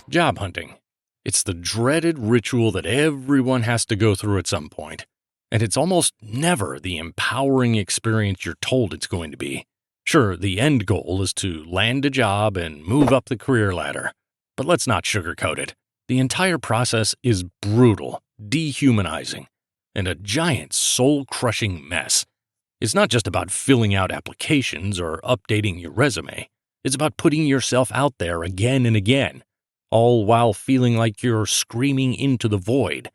job hunting. It's the dreaded ritual that everyone has to go through at some point. And it's almost never the empowering experience you're told it's going to be. Sure, the end goal is to land a job and move up the career ladder. But let's not sugarcoat it. The entire process is brutal, dehumanizing, and a giant soul-crushing mess. It's not just about filling out applications or updating your resume. It's about putting yourself out there again and again, all while feeling like you're screaming into the void.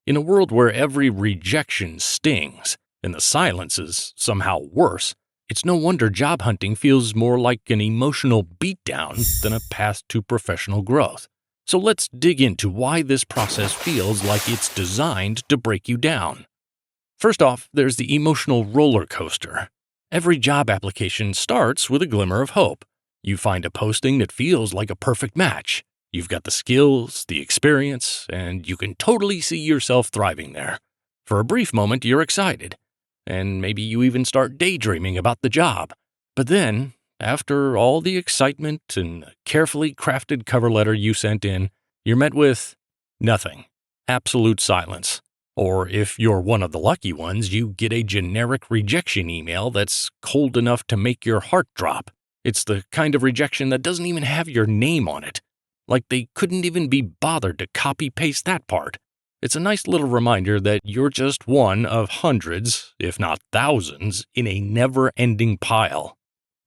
In a world where every rejection stings, and the silence is somehow worse, it's no wonder job hunting feels more like an emotional beatdown than a path to professional growth. So let's dig into why this process feels like it's designed to break you down. First off, there's the emotional roller coaster. Every job application starts with a glimmer of hope. You find a posting that feels like a perfect match. You've got the skills, the experience, and you can totally see yourself thriving there. For a brief moment, you're excited, and maybe you even start daydreaming about the job. But then, after all the excitement and the carefully crafted cover letter you sent in, you're met with nothing. Absolute silence. Or if you're one of the lucky ones, you get a generic rejection email that's cold enough to make your heart drop. It's the kind of rejection that doesn't even have your name on it. Like they couldn't even be bothered to copy-paste that part. It's a nice little reminder that you're just one of hundreds, if not thousands, in a never-ending pile.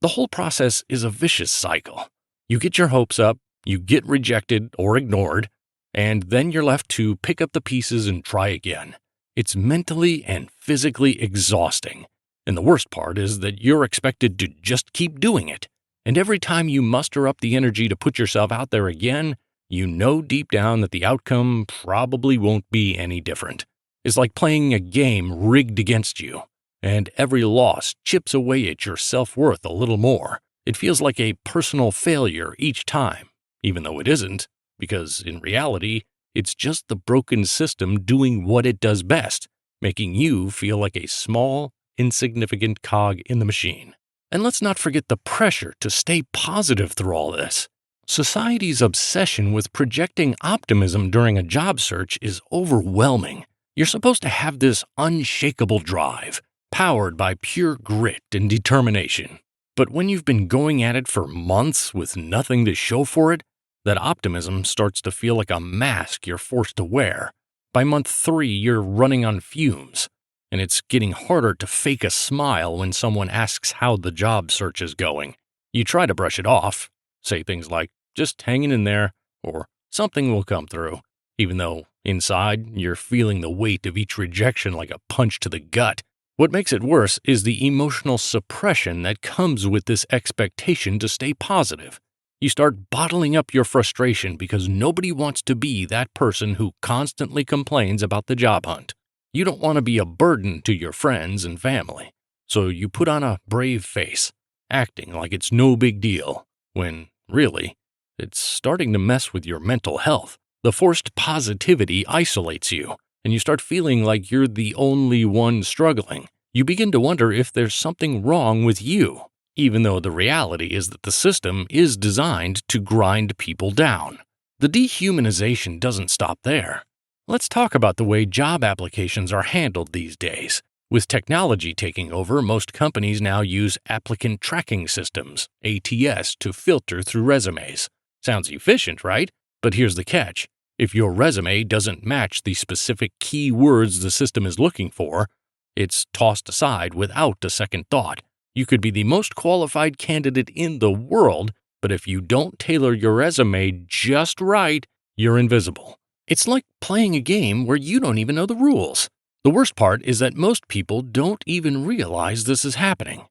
The whole process is a vicious cycle. You get your hopes up, you get rejected or ignored, and then you're left to pick up the pieces and try again. It's mentally and physically exhausting. And the worst part is that you're expected to just keep doing it. And every time you muster up the energy to put yourself out there again, you know deep down that the outcome probably won't be any different. It's like playing a game rigged against you, and every loss chips away at your self-worth a little more. It feels like a personal failure each time, even though it isn't, because in reality, it's just the broken system doing what it does best, making you feel like a small, insignificant cog in the machine. And let's not forget the pressure to stay positive through all this. Society's obsession with projecting optimism during a job search is overwhelming. You're supposed to have this unshakable drive, powered by pure grit and determination. But when you've been going at it for months with nothing to show for it, that optimism starts to feel like a mask you're forced to wear. By month 3, you're running on fumes, and it's getting harder to fake a smile when someone asks how the job search is going. You try to brush it off, say things like, just hanging in there, or something will come through, even though inside you're feeling the weight of each rejection like a punch to the gut. What makes it worse is the emotional suppression that comes with this expectation to stay positive. You start bottling up your frustration because nobody wants to be that person who constantly complains about the job hunt. You don't want to be a burden to your friends and family, so you put on a brave face, acting like it's no big deal, when, really, it's starting to mess with your mental health. The forced positivity isolates you, and you start feeling like you're the only one struggling. You begin to wonder if there's something wrong with you, even though the reality is that the system is designed to grind people down. The dehumanization doesn't stop there. Let's talk about the way job applications are handled these days. With technology taking over, most companies now use applicant tracking systems, ATS, to filter through resumes. Sounds efficient, right? But here's the catch. If your resume doesn't match the specific keywords the system is looking for, it's tossed aside without a second thought. You could be the most qualified candidate in the world, but if you don't tailor your resume just right, you're invisible. It's like playing a game where you don't even know the rules. The worst part is that most people don't even realize this is happening.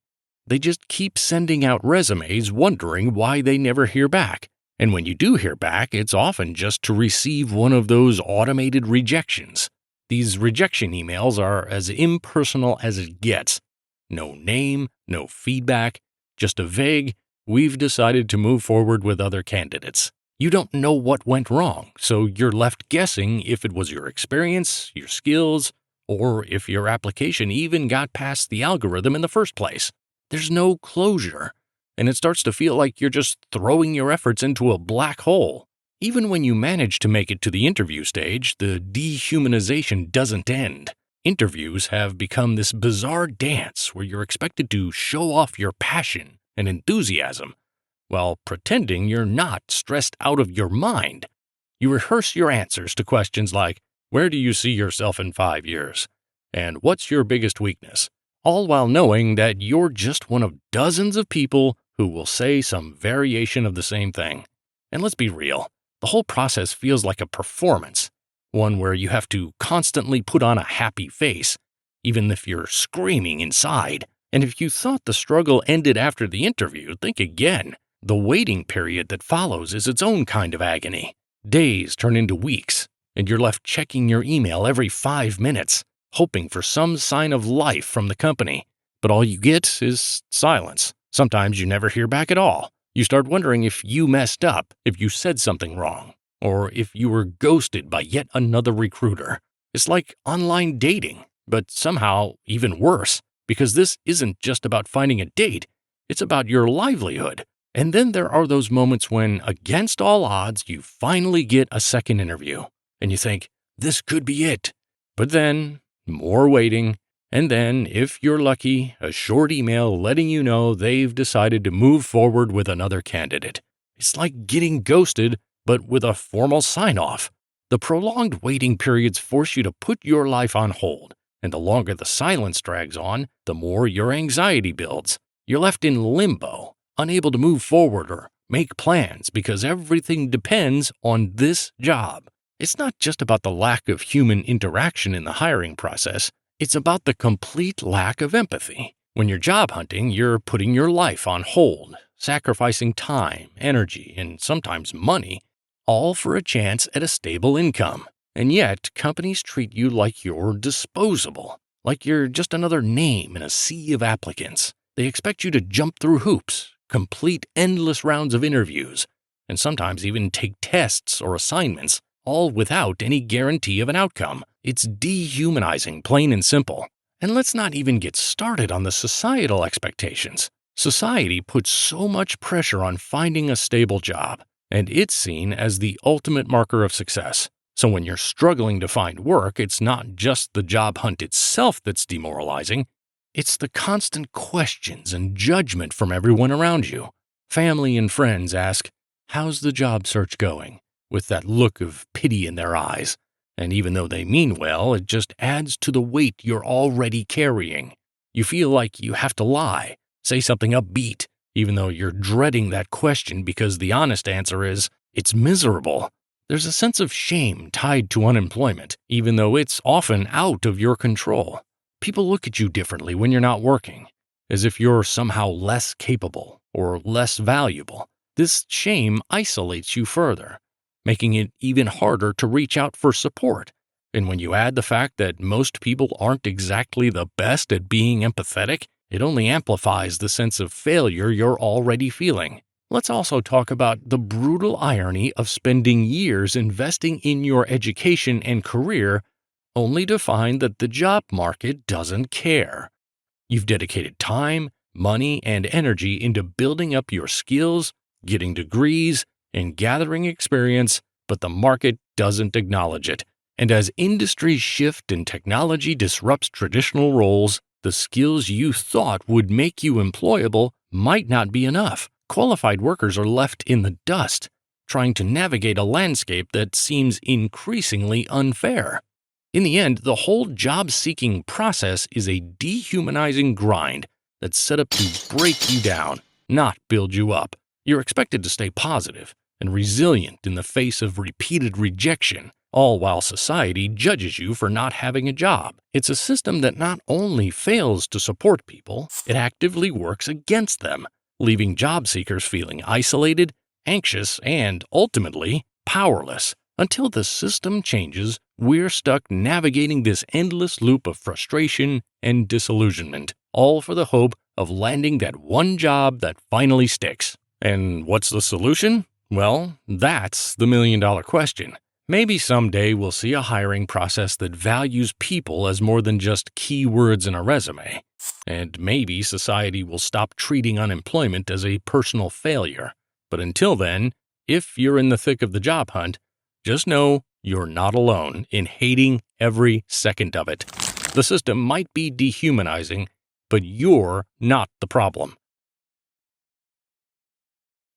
They just keep sending out resumes wondering why they never hear back. And when you do hear back, it's often just to receive one of those automated rejections. These rejection emails are as impersonal as it gets. No name, no feedback, just a vague, "We've decided to move forward with other candidates." You don't know what went wrong, so you're left guessing if it was your experience, your skills, or if your application even got past the algorithm in the first place. There's no closure, and it starts to feel like you're just throwing your efforts into a black hole. even when you manage to make it to the interview stage, the dehumanization doesn't end. Interviews have become this bizarre dance where you're expected to show off your passion and enthusiasm while pretending you're not stressed out of your mind. You rehearse your answers to questions like, "Where do you see yourself in 5 years?" and "What's your biggest weakness?" all while knowing that you're just one of dozens of people who will say some variation of the same thing. And let's be real, the whole process feels like a performance, one where you have to constantly put on a happy face, even if you're screaming inside. And if you thought the struggle ended after the interview, think again. The waiting period that follows is its own kind of agony. Days turn into weeks, and you're left checking your email every 5 minutes, hoping for some sign of life from the company. But all you get is silence. Sometimes you never hear back at all. You start wondering if you messed up, if you said something wrong, or if you were ghosted by yet another recruiter. It's like online dating, but somehow even worse, because this isn't just about finding a date, it's about your livelihood. And then there are those moments when, against all odds, you finally get a second interview, and you think, this could be it. But then, more waiting, and then, if you're lucky, a short email letting you know they've decided to move forward with another candidate. It's like getting ghosted, but with a formal sign-off. The prolonged waiting periods force you to put your life on hold, and the longer the silence drags on, the more your anxiety builds. You're left in limbo, unable to move forward or make plans because everything depends on this job. It's not just about the lack of human interaction in the hiring process. It's about the complete lack of empathy. When you're job hunting, you're putting your life on hold, sacrificing time, energy, and sometimes money, all for a chance at a stable income. And yet, companies treat you like you're disposable, like you're just another name in a sea of applicants. They expect you to jump through hoops, complete endless rounds of interviews, and sometimes even take tests or assignments, all without any guarantee of an outcome. It's dehumanizing, plain and simple. And let's not even get started on the societal expectations. Society puts so much pressure on finding a stable job, and it's seen as the ultimate marker of success. So when you're struggling to find work, it's not just the job hunt itself that's demoralizing. It's the constant questions and judgment from everyone around you. Family and friends ask, "How's the job search going?" with that look of pity in their eyes. And even though they mean well, it just adds to the weight you're already carrying. You feel like you have to lie, say something upbeat, even though you're dreading that question because the honest answer is, it's miserable. There's a sense of shame tied to unemployment, even though it's often out of your control. People look at you differently when you're not working, as if you're somehow less capable or less valuable. This shame isolates you further, making it even harder to reach out for support. And when you add the fact that most people aren't exactly the best at being empathetic, it only amplifies the sense of failure you're already feeling. Let's also talk about the brutal irony of spending years investing in your education and career only to find that the job market doesn't care. You've dedicated time, money, and energy into building up your skills, getting degrees, and gathering experience, but the market doesn't acknowledge it. And as industries shift and technology disrupts traditional roles, the skills you thought would make you employable might not be enough. Qualified workers are left in the dust, trying to navigate a landscape that seems increasingly unfair. In the end, the whole job-seeking process is a dehumanizing grind that's set up to break you down, not build you up. You're expected to stay positive and resilient in the face of repeated rejection, all while society judges you for not having a job. It's a system that not only fails to support people, it actively works against them, leaving job seekers feeling isolated, anxious, and ultimately powerless. Until the system changes, we're stuck navigating this endless loop of frustration and disillusionment, all for the hope of landing that one job that finally sticks. And what's the solution? Well, that's the million-dollar question. Maybe someday we'll see a hiring process that values people as more than just keywords in a resume. And maybe society will stop treating unemployment as a personal failure. But until then, if you're in the thick of the job hunt, just know you're not alone in hating every second of it. The system might be dehumanizing, but you're not the problem.